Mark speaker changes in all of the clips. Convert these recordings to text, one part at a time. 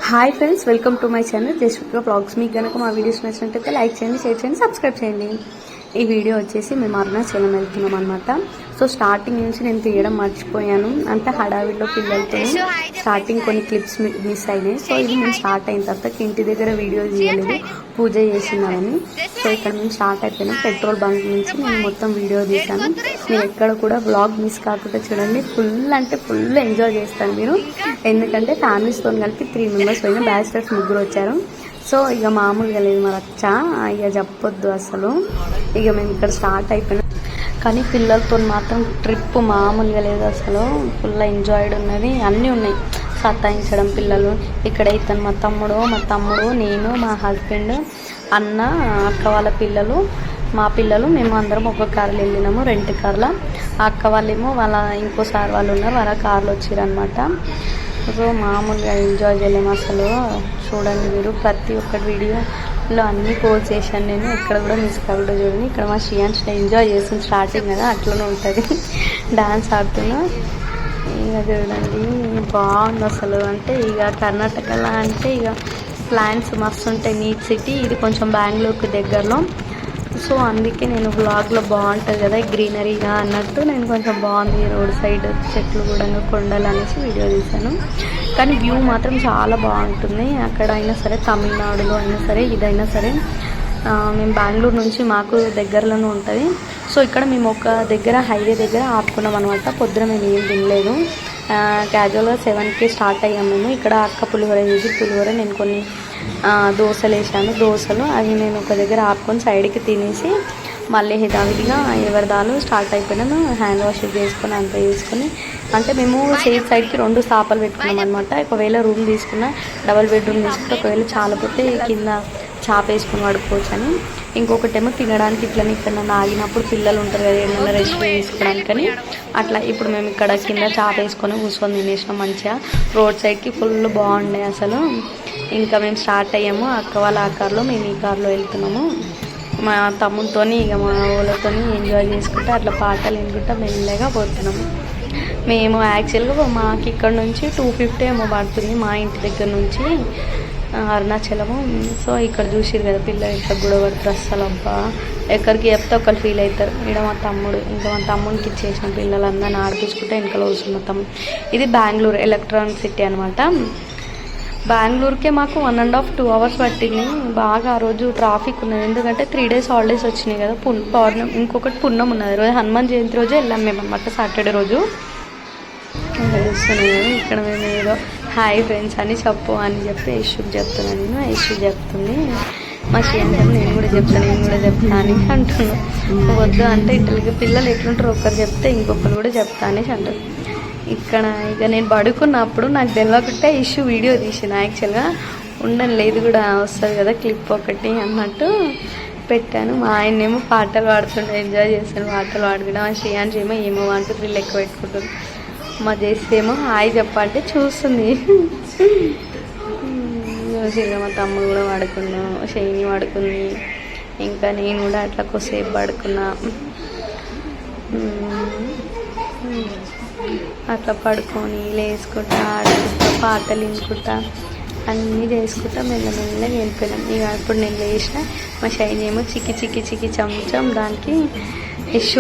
Speaker 1: Hi friends, welcome to my channel Jasvika blogs. మీకు కనుక మా వీడియోస్ నచ్చినట్టయితే లైక్ చేయండి, షేర్ చేయండి, సబ్స్క్రైబ్ చేయండి. ఈ వీడియో వచ్చేసి మేము అరుణాచలం వెళ్తున్నాం అనమాట. సో స్టార్టింగ్ నుంచి నేను తీయడం మర్చిపోయాను, అంటే హడావిడిలో పిల్లలతో స్టార్టింగ్ కొన్ని క్లిప్స్ మిస్ అయినాయి. సో ఇది మేము స్టార్ట్ అయిన తర్వాత ఇంటి దగ్గర వీడియో తీయలేదు, పూజ చేసినామని. సో ఇక్కడ మేము స్టార్ట్ అయిపోయినాం. పెట్రోల్ బంక్ నుంచి నేను మొత్తం వీడియో తీశాను. నేను ఎక్కడ కూడా బ్లాగ్ మిస్ కాకుండా చూడండి. ఫుల్ అంటే ఫుల్ ఎంజాయ్ చేస్తాను మీరు, ఎందుకంటే ఫ్యామిలీస్తో కలిపి 3 మెంబర్స్ పోయినా, బ్యాచిలర్స్ 3 వచ్చారు. సో ఇక మామూలుగా లేదు మరి వచ్చా, ఇక చెప్పొద్దు అసలు. ఇక మేము ఇక్కడ స్టార్ట్ అయిపోయినాం, కానీ పిల్లలతో మాత్రం ట్రిప్ మామూలుగా లేదు అసలు. ఫుల్ ఎంజాయ్డ్ ఉన్నది, అన్నీ ఉన్నాయి. సతాయించడం పిల్లలు. ఇక్కడ ఇతను మా తమ్ముడు, నేను, మా హస్బెండ్, అన్న, అక్క వాళ్ళ పిల్లలు, మా పిల్లలు, మేము అందరం ఒక కార్లో వెళ్ళినాము, రెంట్ కార్లో. ఆ అక్క వాళ్ళేమో వాళ్ళ ఇంకోసారి వాళ్ళు ఉన్నారు, వాళ్ళ కార్లో వచ్చారనమాట. సో మామూలుగా ఎంజాయ్ చేయలేము అసలు. చూడండి మీరు, ప్రతి ఒక్కటి వీడియోలో అన్నీ పోస్ట్ చేశాను నేను, ఎక్కడ కూడా మిస్ కాకుండా చూడండి. ఇక్కడ మా శ్రీయాన్స్ ఎంజాయ్ చేస్తుంది, స్టార్టింగ్ కదా అట్లనే ఉంటుంది, డాన్స్ ఆడుతున్నా. ఇక చూడండి బాగుంది అసలు. అంటే ఇక కర్ణాటకలో అంటే ఇక ప్లాంట్స్ మస్తు ఉంటాయి, నీట్ సిటీ. ఇది కొంచెం బెంగళూరుకి దగ్గరలో. సో అందుకే నేను వ్లాగ్లో బాగుంటుంది కదా గ్రీనరీగా అన్నట్టు నేను కొంచెం బాగుంది రోడ్ సైడ్ చెట్లు కూడా, కొండలు అనేసి వీడియో తీశాను. కానీ వ్యూ మాత్రం చాలా బాగుంటుంది. అక్కడ అయినా సరే, తమిళనాడులో అయినా సరే, ఇదైనా సరే. మేము బెంగళూరు నుంచి మాకు దగ్గరలోనే ఉంటుంది. సో ఇక్కడ మేము ఒక దగ్గర హైవే దగ్గర ఆపుకున్నాం అనమాట. పొద్దున మేము ఏం తినలేదు, క్యాజువల్గా 7కి స్టార్ట్ అయ్యాము మేము. ఇక్కడ అక్క పులిహోర చేసి, పులిహోర నేను కొన్ని దోశలు వేసాను. దోశలు అవి నేను ఒక దగ్గర ఆపుకొని సైడ్కి తినేసి మళ్ళీ హెదావిడిగా ఎవరిదాలు స్టార్ట్ అయిపోయినాను. హ్యాండ్ వాష్ చేసుకొని అంతా చేసుకొని, అంటే మేము సేఫ్ సైడ్కి 2 సాపలు పెట్టుకున్నాం అనమాట. ఒకవేళ రూమ్ తీసుకున్నా, డబల్ బెడ్రూమ్ తీసుకుంటే ఒకవేళ చాలపోతే కింద చాప వేసుకొని పడుకోవచ్చు అని. ఇంకొకటేమో తినడానికి ఇట్లని ఇక్కడ నన్ను ఆగినప్పుడు పిల్లలు ఉంటారు కదా, ఏమన్నా రెస్ట్ తీసుకోవడానికని అట్లా. ఇప్పుడు మేము ఇక్కడ కింద చాప వేసుకొని కూర్చొని తినేసినాం మంచిగా. రోడ్ సైడ్కి ఫుల్ బాగుండే అసలు. ఇంకా మేము స్టార్ట్ అయ్యాము. అక్క వాళ్ళ ఆ కార్లో, మేము ఈ కార్లో వెళ్తున్నాము. మా తమ్ముడితో ఇక మా ఊళ్ళతో ఎంజాయ్ చేసుకుంటూ అట్లా పాటలు వినుకుంటా మెల్లగా పోతున్నాము. మేము యాక్చువల్గా మాకు ఇక్కడ నుంచి 250 ఏమో పడుతుంది మా ఇంటి దగ్గర నుంచి అరుణాచలము. సో ఇక్కడ చూసిరు కదా పిల్లలు ఇట్లా గొడవడుతారు అస్సలు. అబ్బా ఎక్కడికి చెప్తే ఒకరు ఫీల్ అవుతారు. ఇక్కడ మా తమ్ముడు, ఇంకా మా తమ్ముడికి ఇచ్చేసిన పిల్లలందరినీ ఆడిపించుకుంటే వెనకాల వస్తుంది మా తమ్ముడు. ఇది బెంగళూరు ఎలక్ట్రానిక్ సిటీ అనమాట. బెంగళూరుకే మాకు 1.5-2 hours పట్టింది. బాగా ఆ రోజు ట్రాఫిక్ ఉన్నది, ఎందుకంటే 3 days హాలిడేస్ వచ్చినాయి కదా. పౌర్ణమి, ఇంకొకటి పున్నం ఉన్నది రోజు, హనుమాన్ జయంతి రోజే వెళ్ళాం మేము అనమాట, సాటర్డే రోజు. ఇక్కడ మేము ఏదో హాయ్ ఫ్రెండ్స్ అని చెప్పు అని చెప్పి యశుకి చెప్తున్నాను నేను. యశు చెప్తుంది మా శ్రీయాంకర్, నేను కూడా చెప్తాను అని అంటున్నాను. వద్దు అంటే ఇట్లకి పిల్లలు ఎట్లుంటారు, ఒకరు చెప్తే ఇంకొకరు కూడా చెప్తా అనేసి అంటారు. ఇక్కడ ఇక నేను పడుకున్నప్పుడు నాకు తెలియకుంటే ఇష్యూ వీడియో తీసిన, యాక్చువల్గా ఉండను లేదు కూడా వస్తుంది కదా క్లిప్ ఒకటి అన్నట్టు పెట్టాను. మా ఆయనేమో పాటలు పాడుతుంటే ఎంజాయ్ చేస్తాను, పాటలు పాడుకుంటా. మా శ్రీయాన్స్ ఏమో 1, 2, 3 లెక్క పెట్టుకుంటుంది. మా జెస్సీ ఏమో హాయ్ చెప్పంటే చూస్తుంది. మా తమ్ముడు కూడా పడుకున్నాం, షైని పడుకుంది, ఇంకా నేను కూడా అట్లా కొద్దిసేపు పడుకున్నా. అట్లా పడుకొని లేసుకుంటా, ఆడుకుంటా, పాటలు వినుకుంటా, అన్నీ చేసుకుంటా మెల్లమెల్లగా వెళ్ళిపోయినాం. ఇక ఇప్పుడు నేను లేచిన, మా షైని ఏమో చికి చెంచం దానికి యశ్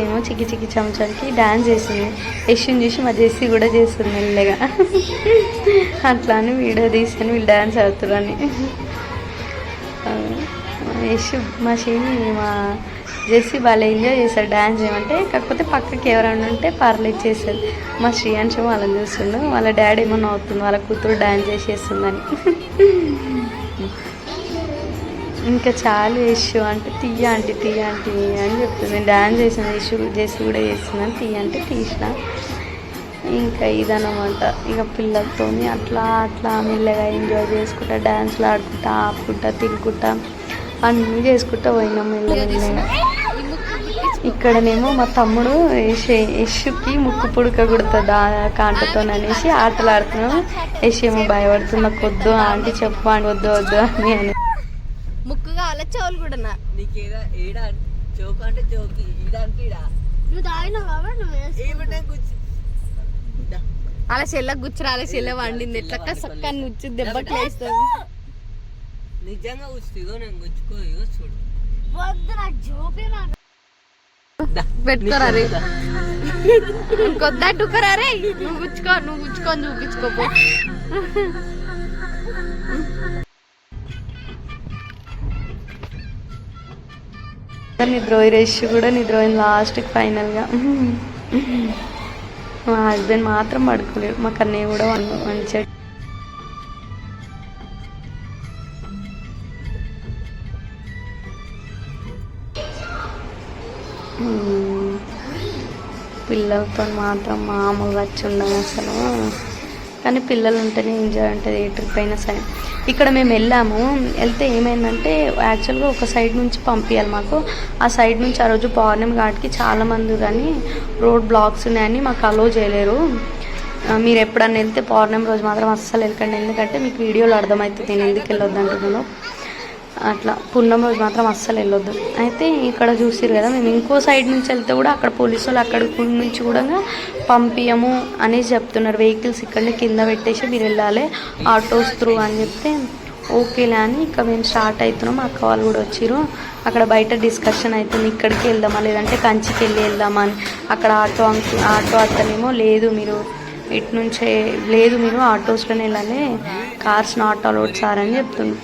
Speaker 1: ఏమో చికి చెంచానికి డ్యాన్స్ చేస్తుంది. యశ్ని చూసి మా జెస్సీ కూడా చేస్తుంది మెల్లగా. అట్లా అని వీడియో తీసాను, వీళ్ళు డ్యాన్స్ ఆడుతురని. యశ్ మా షైని మా జెస్సీ వాళ్ళు ఎంజాయ్ చేస్తారు డ్యాన్స్ చేయమంటే. కాకపోతే పక్కకి ఎవరైనా ఉంటే పర్లేదు చేస్తారు. మా శ్రీయాన్స్ ఏమో వాళ్ళని చూస్తుండు, వాళ్ళ డాడీ ఏమో నవ్వుతుంది, వాళ్ళ కూతురు డ్యాన్స్ చేసేస్తుందని. ఇంకా చాలు యశ్ అంటే తీయ ఆంటీ అని చెప్తుంది. డ్యాన్స్ చేసిన జెస్సీ కూడా చేస్తుందని తీయ అంటే తీసిన. ఇంకా ఇదనమాట, ఇక పిల్లలతో అట్లా మెల్లగా ఎంజాయ్ చేసుకుంటా, డ్యాన్స్లు ఆడుకుంటా, ఆపుకుంటా, తినుకుంటా, అన్నీ చేసుకుంటా పోయినాం మెల్లగా. ఇక్కడనేమో మా తమ్ముడు యశ్కి ముక్కు పుడక కుడుతుంది కాంటతో అనేసి ఆటలు ఆడుతున్నాం. యశ్ ఏమో భయపడుతున్నా, కొద్దు ఆంటీ చెప్పు అని, వద్దు అని.
Speaker 2: ముక్కుగా అలా చెవులు కూడా అలా చెల్లెకి గుచ్చురా, అలా చెల్లె వండింది ఎట్లా సక్కని గుచ్చి దెబ్బకి లేస్తుంది.
Speaker 3: నిజంగా గుచ్చుతుందో నేను గుచ్చుకో చూడు.
Speaker 2: పెట్టుకోరా రే, ఇంకొద్దట్టుకోరా రే. నువ్వు గుచ్చుకొని చూపించుకోపో.
Speaker 1: నిద్రోయి కూడా నిద్రోయింది లాస్ట్కి ఫైనల్గా. మా హస్బెండ్ మాత్రం పడుకోలేడు, మా కన్నయ్య కూడా మంచిగా పిల్లలతో మాత్రం మామూలుగా వచ్చి ఉండదు అసలు. కానీ పిల్లలు ఉంటేనే ఎంజాయ్ ఉంటుంది ఏ ట్రిప్ అయినా సరే. ఇక్కడ మేము వెళ్తే ఏమైందంటే యాక్చువల్గా ఒక సైడ్ నుంచి పంపించాలి మాకు. ఆ సైడ్ నుంచి ఆ రోజు పౌర్ణమి ఘాట్కి చాలామంది కానీ రోడ్ బ్లాక్స్ ఉన్నాయని మాకు అలో చేయలేరు. మీరు ఎప్పుడన్నా వెళ్తే పౌర్ణమి రోజు మాత్రం అస్సలు వెళ్ళకండి, ఎందుకంటే మీకు వీడియోలో అర్థమవుతుంది నేను ఎందుకు వెళ్ళొద్దు అంటున్నాను. అట్లా పున్నం రోజు మాత్రం అస్సలు వెళ్ళొద్దు. అయితే ఇక్కడ చూసిరు కదా, మేము ఇంకో సైడ్ నుంచి వెళ్తే కూడా అక్కడ పోలీసు వాళ్ళు అక్కడ నుంచి కూడా పంపించము అనేసి చెప్తున్నారు. వెహికల్స్ ఇక్కడనే కింద పెట్టేసి మీరు వెళ్ళాలి ఆటోస్ త్రూ అని చెప్తే ఓకేలే అని ఇక మేము స్టార్ట్ అవుతున్నాం. అక్క వాళ్ళు కూడా వచ్చిరు. అక్కడ బయట డిస్కషన్ అవుతుంది, ఇక్కడికి వెళ్దామా లేదంటే కంచికి వెళ్దామా అని. అక్కడ ఆటో అతనేమో లేదు మీరు ఇటు నుంచే లేదు, మీరు ఆటోస్లోనే వెళ్ళాలి, కార్స్ నాట్ అలౌడ్ సార్ అని చెప్తున్నాను.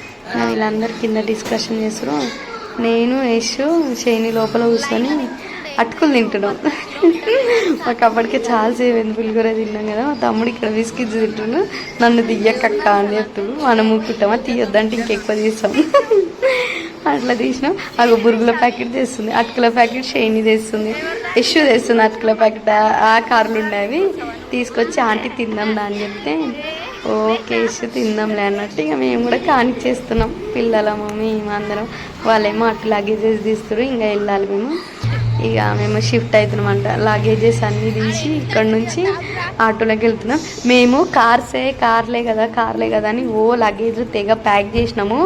Speaker 1: వీళ్ళందరూ కింద డిస్కషన్ చేస్తారు. నేను యశు శైని లోపల కూర్చొని అటుకులు తింటున్నాం. మాకు అప్పటికే చాలాసేపు పులిగూర తిన్నాం కదా. మా తమ్ముడు ఇక్కడ బిస్కెట్స్ తింటున్నాడు, నన్ను తీయకక్క అని చెప్తాడు. మనం ఊకుంటామా, తీయొద్దంటే ఇంకెక్కువ తీస్తాం. అట్లా తీసినాం. అవి బురుగుల ప్యాకెట్ తెస్తుంది, అటుకుల ప్యాకెట్ శైని తెస్తుంది, యశు తెస్తుంది అటుకుల ప్యాకెట్. ఆ కార్లు ఉండేవి తీసుకొచ్చి ఆంటీ తిందాం అని చెప్తే ఓకే యశు తిందాంలే అన్నట్టు ఇక మేము కూడా కానిచ్చేస్తున్నాం. పిల్లలము మేము అందరం, వాళ్ళేమో అటు లగేజెస్ తీస్తారు. ఇంకా వెళ్ళాలి మేము. ఇక మేము షిఫ్ట్ అవుతున్నామంట. లగేజెస్ అన్నీ తీసి ఇక్కడ నుంచి ఆటోలోకి వెళ్తున్నాం. మేము కార్లే కదా అని ఓ లగేజ్ తెగ ప్యాక్ చేసినాము.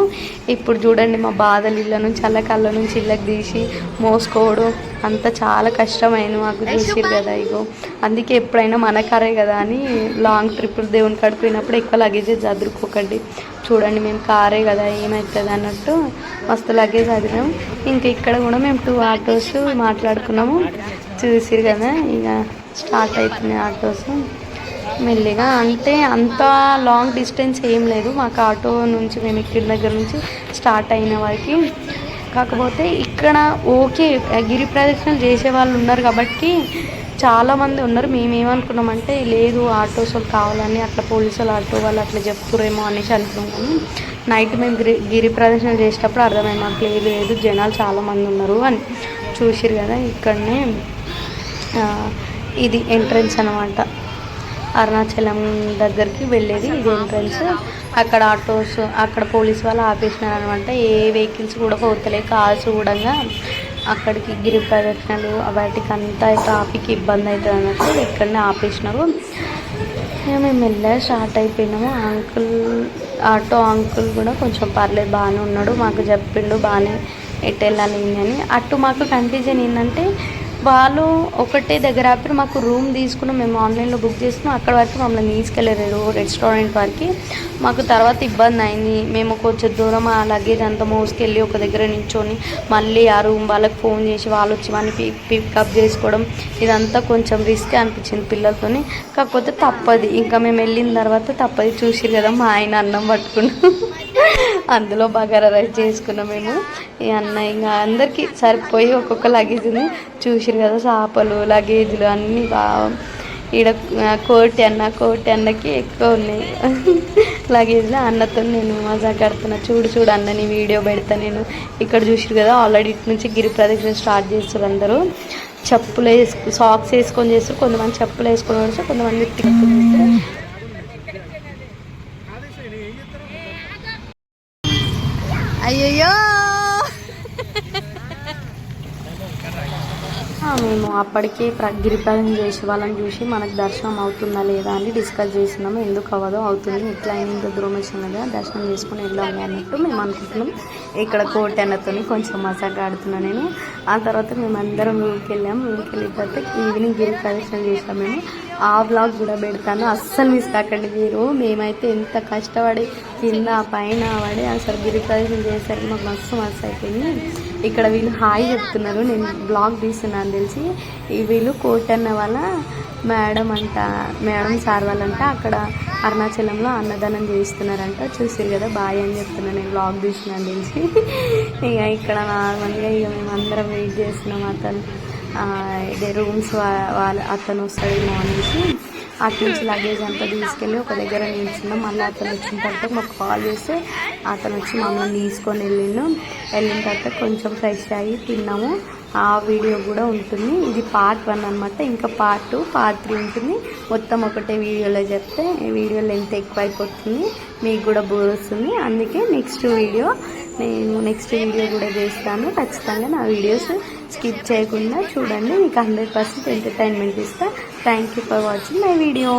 Speaker 1: ఇప్పుడు చూడండి మా బాధలు, ఇళ్ళ నుంచి కళ్ళ నుంచి ఇళ్ళకి తీసి మోసుకోవడం అంతా చాలా కష్టమైంది మాకు. చూసిరు కదా ఇగో. అందుకే ఎప్పుడైనా మన కారే కదా అని లాంగ్ ట్రిప్పులు దేవుని కాడికి పోయినప్పుడు ఎక్కువ లగేజెస్ చదువుకోకండి. చూడండి మేము కారే కదా ఏమవుతుంది అన్నట్టు మస్తు లగేజ్ చదివాం. ఇంకా ఇక్కడ కూడా మేము 2 ఆటోస్ మాట్లాడుకున్నాము. చూసిరు కదా ఇక స్టార్ట్ అవుతున్నాయి ఆటోస్ మెల్లిగా. అంటే అంత లాంగ్ డిస్టెన్స్ ఏం లేదు మాకు ఆటో నుంచి, మేము ఇక్కడ దగ్గర నుంచి స్టార్ట్ అయిన వరకు. కాకపోతే ఇక్కడ ఓకే గిరి ప్రదక్షిణలు చేసే వాళ్ళు ఉన్నారు కాబట్టి చాలామంది ఉన్నారు. మేమేమనుకున్నామంటే లేదు ఆటోస్ వాళ్ళు కావాలని అట్లా పోలీసు వాళ్ళు ఆటో వాళ్ళు అట్లా చెప్తురేమో అనేసి అనుకున్నాము. నైట్ మేము గిరి ప్రదర్శన చేసేటప్పుడు అర్థమైంది మాకు లేదు జనాలు చాలామంది ఉన్నారు అని. చూసిరు కదా ఇక్కడనే ఇది ఎంట్రన్స్ అనమాట, అరుణాచలం దగ్గరికి వెళ్ళేది ఇది ఎంట్రన్స్. అక్కడ ఆటోస్ అక్కడ పోలీసు వాళ్ళు ఆపేసినారు అనమాట. ఏ వెహికల్స్ కూడా పోతలే, కార్స్ కూడా అక్కడికి గిరి ప్రదక్షిణలు వాటికి అంతా ట్రాఫిక్ ఇబ్బంది అవుతుంది అన్నట్టు ఇక్కడనే ఆపేసినారు. మేము మెల్లగా స్టార్ట్ అయిపోయినాము. ఆటో అంకుల్ కూడా కొంచెం పర్లేదు బాగానే ఉన్నాడు, మాకు చెప్పిండు బాగానే ఎటు వెళ్ళాలి అని. అటు మాకు కన్ఫ్యూజన్ ఏంటంటే వాళ్ళు ఒకటే దగ్గర ఆపి మాకు రూమ్ తీసుకున్నాం, మేము ఆన్లైన్లో బుక్ చేసుకున్నాం. అక్కడ వరకు మమ్మల్ని తీసుకెళ్ళలేరు రెస్టారెంట్ వరకు. మాకు తర్వాత ఇబ్బంది అయింది. మేము కొంచెం దూరం ఆ లగేజ్ అంతా మోసుకెళ్ళి ఒక దగ్గర నించొని మళ్ళీ ఆ రూమ్ వాళ్ళకి ఫోన్ చేసి వాళ్ళు వచ్చి వాళ్ళని పికప్ చేసుకోవడం ఇదంతా కొంచెం రిస్క్ అనిపించింది పిల్లలతోని. కాకపోతే తప్పది, ఇంకా మేము వెళ్ళిన తర్వాత తప్పది. చూసిరు కదా మా ఆయన అన్నం పట్టుకున్నాం, అందులో బగారా రైస్ చేసుకున్నాం మేము. ఈ అన్న ఇంకా అందరికీ సరిపోయి ఒక్కొక్క లగేజ్ ఉంది. చూసిరు కదా చేపలు లగేజ్లు అన్నీ ఈడ కోటి అన్నకి ఎక్కువ ఉన్నాయి లగేజ్లో. అన్నతో నేను మజా కడుతున్నా, చూడు అన్న నీ వీడియో పెడతా నేను. ఇక్కడ చూసిరు కదా ఆల్రెడీ ఇటు నుంచి గిరి ప్రదక్షిణ స్టార్ట్ చేస్తారు అందరూ. చెప్పులు సాక్స్ వేసుకొని చేస్తారు, కొంతమంది చెప్పులు వేసుకొని వస్తారు, కొంతమంది తిప్పుకొని చేస్తారు.
Speaker 2: అయ్యయ్యో
Speaker 1: మేము అప్పటికే గిరిప్రదం చేసి వాళ్ళని చూసి మనకు దర్శనం అవుతుందా లేదా అని డిస్కస్ చేసినాము. ఎందుకు అవ్వదో అవుతుంది, ఎట్లా అయినా ఇంత దూరం వచ్చిన కదా దర్శనం చేసుకుని వెళ్దాము అన్నట్టు మేము అనుకుంటున్నాం. ఇక్కడ కోటన్నతో కొంచెం మజాగా ఆడుతున్నాను నేను. ఆ తర్వాత మేము అందరం రూమ్కి వెళ్ళాము. రూమ్కి వెళ్ళిన తర్వాత ఈవినింగ్ గిరి ప్రదర్శన చేసాము. మేము ఆ వ్లాగ్ కూడా పెడతాను, అస్సలు మిస్ కాకండి మీరు. మేమైతే ఎంత కష్టపడి కింద పైన పడి అసలు గిరి ప్రదర్శన చేసేసరికి మాకు మస్తు అయిపోయింది. ఇక్కడ వీళ్ళు హాయ్ చెప్తున్నారు, నేను బ్లాగ్ తీస్తున్నాను తెలిసి. వీళ్ళు కోటన్న వాళ్ళ మేడం సార్ వాళ్ళంట అక్కడ అరుణాచలంలో అన్నదానం చేయిస్తున్నారంట. చూసారు కదా, బాయ్ అని చెప్తున్నాను, నేను బ్లాగ్ తీస్తున్నాను తెలిసి. ఇక ఇక్కడ నార్మల్గా ఇక మేము అందరం వెయిట్ చేస్తున్నాం. అతను ఇదే రూమ్స్ అతను వస్తాడు మార్నింగ్స్. అటు నుంచి లగేజ్ అంతా తీసుకెళ్ళి ఒక దగ్గర నిల్చున్నాం. మళ్ళీ అతను వచ్చిన తర్వాత మాకు కాల్ చేస్తే అతను వచ్చి మమ్మల్ని తీసుకొని వెళ్ళిన తర్వాత కొంచెం ఫ్రెష్ అయ్యి తిన్నాము. ఆ వీడియో కూడా ఉంటుంది. ఇది పార్ట్ 1 అనమాట. ఇంకా పార్ట్ 2, పార్ట్ 3 ఉంటుంది. మొత్తం ఒకటే వీడియోలో చెప్తే వీడియో లెంత్ ఎక్కువ అయిపోతుంది, మీకు కూడా బోర్ వస్తుంది. అందుకే నేను నెక్స్ట్ వీడియో కూడా చేస్తాను. ఖచ్చితంగా నా వీడియోస్ స్కిప్ చేయకుండా చూడండి, మీకు 100% ఎంటర్టైన్మెంట్ ఇస్తా. Thank you for watching my video.